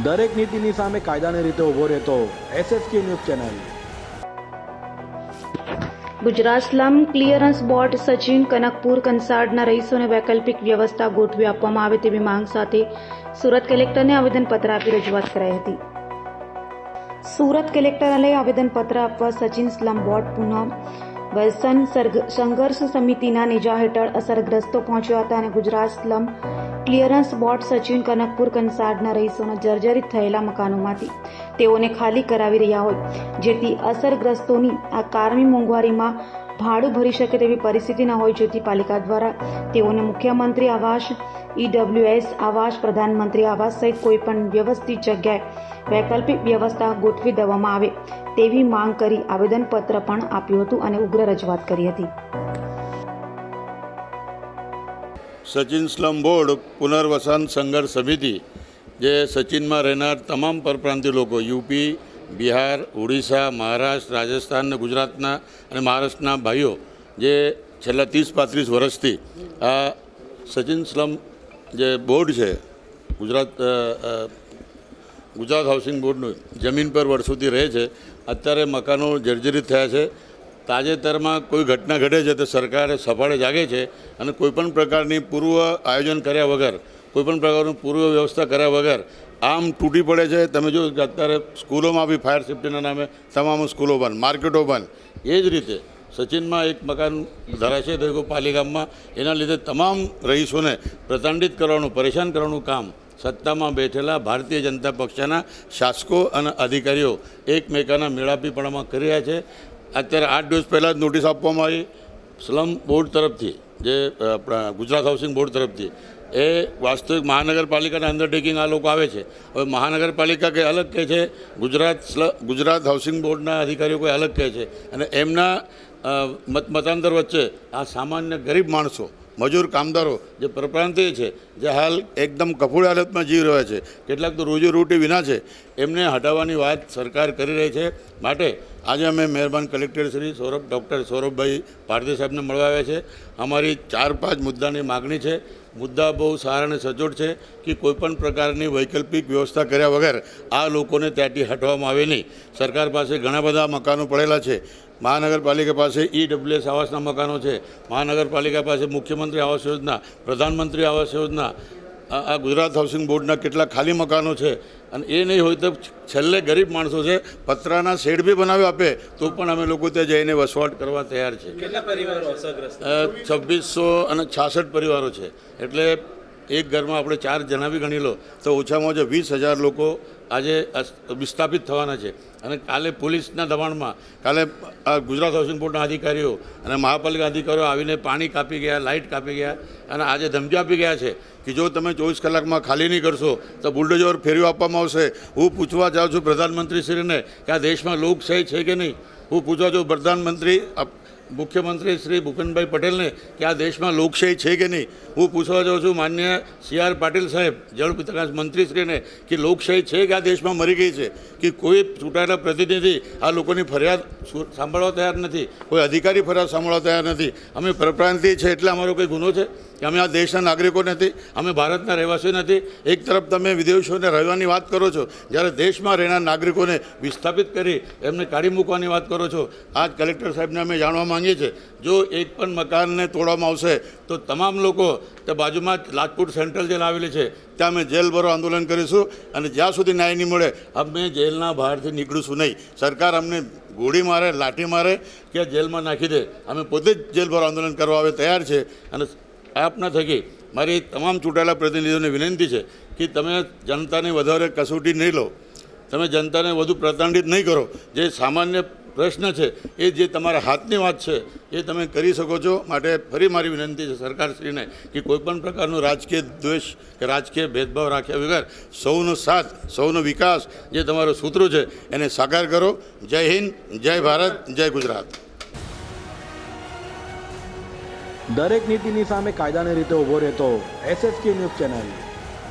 દરેક નીતિની સામે કાયદાની રીતે ઊભો રહેતો SSK news channel. Gujarat slum clearance board Sachin Kanakpur કંસાડના રહીશોને વૈકલ્પિક વ્યવસ્થા ગોઠવી આપવામાં આવે તેવી માંગ સાથે સુરત કલેક્ટરને આવેદનપત્ર આપી રજૂઆત કરાઈ હતી. સુરત કલેક્ટરાલયે આવેદનપત્ર આપવા સચિન સ્લમ બોર્ડ પુનઃ વસન સંઘર્ષ સમિતિના નેજા હેઠળ અસરગ્રસ્તો પહોંચ્યા હતા અને Gujarat slum clearance board Sachin Kanakpur કંસાડના રહીશોના જર્જરિત થયેલા મકાનોમાંથી તેઓને ખાલી કરાવી રહ્યા હોય, જેથી અસરગ્રસ્તોની આ કારમી મોંઘવારીમાં ભાડું ભરી શકે તેવી પરિસ્થિતિ ન હોય, જેથી પાલિકા દ્વારા તેઓને મુખ્યમંત્રી આવાસ, EWS આવાસ, પ્રધાનમંત્રી આવાસ સહિત કોઈપણ વ્યવસ્થિત જગ્યાએ વૈકલ્પિક વ્યવસ્થા ગોઠવી દેવામાં આવે તેવી માંગ કરી આવેદનપત્ર પણ આપ્યું હતું અને ઉગ્ર રજૂઆત કરી હતી. સચિન સ્લમ બોર્ડ પુનર્વસન સંઘર્ષ સમિતિ જે સચિનમાં રહેનાર તમામ પરપ્રાંતીય લોકો યુપી, બિહાર, ઓડિશા, મહારાષ્ટ્ર, રાજસ્થાન અને ગુજરાતના અને મહારાષ્ટ્રના ભાઈઓ જે છેલ્લા 30-35 વર્ષથી આ સચિન સ્લમ જે બોર્ડ છે ગુજરાત હાઉસિંગ બોર્ડનું જમીન પર વર્ષોથી રહે છે. અત્યારે મકાનો જર્જરિત થયા છે. તાજેતરમાં કોઈ ઘટના ઘટે છે તો સરકારે સફાળે જાગે છે અને કોઈપણ પ્રકારની પૂર્વ આયોજન કર્યા વગર, કોઈપણ પ્રકારનું પૂર્વ વ્યવસ્થા કર્યા વગર આમ તૂટી પડે છે. તમે જો કે અત્યારે સ્કૂલોમાં બી ફાયર સેફ્ટીના નામે તમામ સ્કૂલો બંધ, માર્કેટો બંધ. એ જ રીતે સચિનમાં એક મકાન ધરાશય થયું પાલીગામમાં. એના લીધે તમામ રહીશોને પ્રતાડિત કરવાનું, પરેશાન કરવાનું કામ સત્તામાં બેઠેલા ભારતીય જનતા પક્ષના શાસકો અને અધિકારીઓ એકમેકાના મેળાપીપણામાં કરી રહ્યા છે. અત્યારે 8 દિવસ પહેલાં જ નોટિસ આપવામાં આવી સ્લમ બોર્ડ તરફથી, જે ગુજરાત હાઉસિંગ બોર્ડ તરફથી. એ વાસ્તવિક મહાનગરપાલિકાના અંડરટેકિંગ આ લોકો આવે છે. હવે મહાનગરપાલિકા કંઈ અલગ કહે છે, ગુજરાત હાઉસિંગ બોર્ડના અધિકારીઓ કોઈ અલગ કહે છે, અને એમના મતાંતર વચ્ચે આ સામાન્ય ગરીબ માણસો, મજૂર કામદારો જે પરપ્રાંતીય છે, જે હાલ એકદમ કફોડી હાલતમાં જીવી રહ્યા છે, કેટલાક તો રોજીરોટી વિના છે, એમને હટાવવાની વાત સરકાર કરી રહી છે. માટે આજે અમે મહેરબાન કલેક્ટર શ્રી ડૉક્ટર સૌરભભાઈ ભારતી સાહેબને મળવા આવ્યા છે. અમારી 4-5 મુદ્દાની માગણી છે. મુદ્દા બહુ સારા અને સચોટ છે કે કોઈપણ પ્રકારની વૈકલ્પિક વ્યવસ્થા કર્યા વગર આ લોકોને ત્યાંથી હટાવવામાં આવે નહીં. સરકાર પાસે ઘણા બધા મકાનો પડેલા છે. મહાનગરપાલિકા પાસે EWS આવાસના મકાનો છે. મહાનગરપાલિકા પાસે મુખ્યમંત્રી આવાસ યોજના, પ્રધાનમંત્રી આવાસ યોજના, આ ગુજરાત હાઉસિંગ બોર્ડના કેટલા ખાલી મકાનો છે. અને એ નહીં હોય તો છેલ્લે ગરીબ માણસો છે, પતરાના શેડ બી બનાવી આપે તો પણ અમે લોકો ત્યાં જઈને વસવાટ કરવા તૈયાર છે. કેટલા પરિવારો અસરગ્રસ્ત? 2666 પરિવારો છે. એટલે એક ઘરમાં આપણે 4 જણા બી ગણી લો તો ઓછામાં ઓછા 20,000 લોકો આજે વિસ્થાપિત થવાના છે. અને કાલે પોલીસના દબાણમાં, કાલે ગુજરાત હાઉસિંગ બોર્ડના અધિકારીઓ અને મહાપાલિકા અધિકારીઓ આવીને પાણી કાપી ગયા, લાઇટ કાપી ગયા અને આજે ધમકી આપી ગયા છે કે જો તમે 24 કલાકમાં ખાલી નહીં કરશો તો બુલડોઝર ફેરવી આપવામાં આવશે. હું પૂછવા જાઉં છું પ્રધાનમંત્રીશ્રીને કે આ દેશમાં લોકશાહી છે કે નહીં. હું પૂછવા જાઉં મુખ્યમંત્રી શ્રી ભૂપેન્દ્રભાઈ પટેલને કે આ દેશમાં લોકશાહી છે કે નહીં. હું પૂછવા જાઉં છું માનનીય CR પાટીલ સાહેબ, જળ વિકાસ મંત્રીશ્રીને કે લોકશાહી છે કે આ દેશમાં મરી ગઈ છે, કે કોઈ ચૂંટાયેલા પ્રતિનિધિ આ લોકોની ફરિયાદ સાંભળવા તૈયાર નથી, કોઈ અધિકારી ફરિયાદ સાંભળવા તૈયાર નથી. અમે પરપ્રાંતીય છે એટલે અમારો કોઈ ગુનો છે કે અમે આ દેશના નાગરિકો નથી, અમે ભારતના રહેવાસીઓ નથી. એક તરફ તમે વિદેશોને રહેવાની વાત કરો છો, જ્યારે દેશમાં રહેનાર નાગરિકોને વિસ્થાપિત કરી એમને કાઢી મૂકવાની વાત કરો છો. આજ કલેક્ટર સાહેબને અમે જાણવા માંગીએ છીએ જો એક પણ મકાનને તોડવામાં આવશે તો તમામ લોકો તે બાજુમાં જ લાજપુર સેન્ટ્રલ જેલ આવેલી છે ત્યાં અમે જેલ ભરો આંદોલન કરીશું. અને જ્યાં સુધી ન્યાય નહીં મળે અમે જેલના બહારથી નીકળીશું નહીં. સરકાર અમને ગોળી મારે, લાઠી મારે કે જેલમાં નાખી દે, અમે પોતે જ જેલ ભરો આંદોલન કરવા આવે તૈયાર છે. અને આપના થકી મારી તમામ ચૂંટાયેલા પ્રતિનિધિઓને વિનંતી છે કે તમે જનતાને વધારે કસોટી નહીં લો, તમે જનતાને વધુ પ્રતાડિત નહીં કરો. જે સામાન્ય પ્રશ્ન છે એ જે તમારા હાથની વાત છે એ તમે કરી શકો છો. માટે ફરી મારી વિનંતી છે સરકારશ્રીને કે કોઈપણ પ્રકારનું રાજકીય દ્વેષ કે રાજકીય ભેદભાવ રાખ્યા વગર સૌનો સાથ, સૌનો વિકાસ જે તમારો સૂત્રો છે એને સાકાર કરો. જય હિન્દ, જય ભારત, જય ગુજરાત. દરેક નીતિની સામે કાયદાની રીતે ઊભો રહેતો SSK ન્યૂઝ ચેનલ.